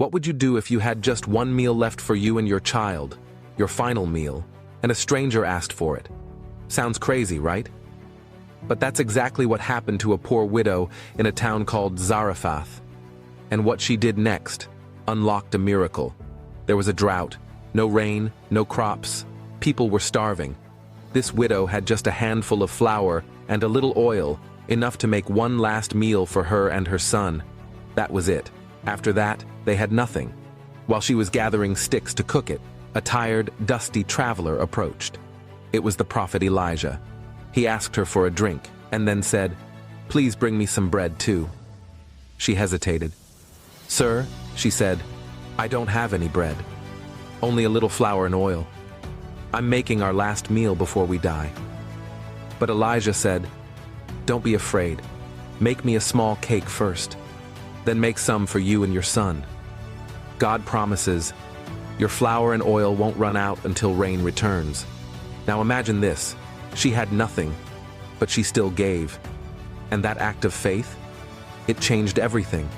What would you do if you had just one meal left for you and your child, your final meal, and a stranger asked for it? Sounds crazy, right? But that's exactly what happened to a poor widow in a town called Zarephath. And what she did next unlocked a miracle. There was a drought, no rain, no crops. People were starving. This widow had just a handful of flour and a little oil, enough to make one last meal for her and her son. That was it. After that, they had nothing. While she was gathering sticks to cook it, a tired, dusty traveler approached. It was the prophet Elijah. He asked her for a drink and then said, "Please bring me some bread too." She hesitated. "Sir," she said, "I don't have any bread. Only a little flour and oil. I'm making our last meal before we die." But Elijah said, "Don't be afraid. Make me a small cake first. Then make some for you and your son. God promises, your flour and oil won't run out until rain returns." Now imagine this. She had nothing, but she still gave. And that act of faith, it changed everything.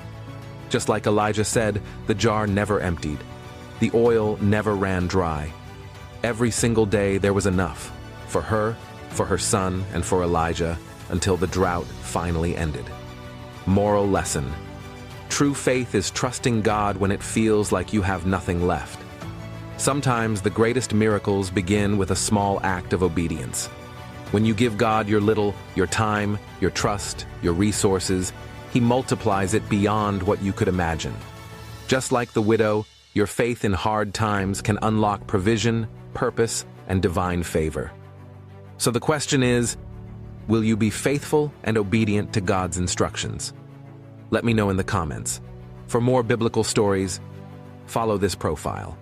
Just like Elijah said, the jar never emptied. The oil never ran dry. Every single day there was enough for her son, and for Elijah, until the drought finally ended. Moral lesson. True faith is trusting God when it feels like you have nothing left. Sometimes the greatest miracles begin with a small act of obedience. When you give God your little, your time, your trust, your resources, He multiplies it beyond what you could imagine. Just like the widow, your faith in hard times can unlock provision, purpose, and divine favor. So the question is, will you be faithful and obedient to God's instructions? Let me know in the comments. For more biblical stories, follow this profile.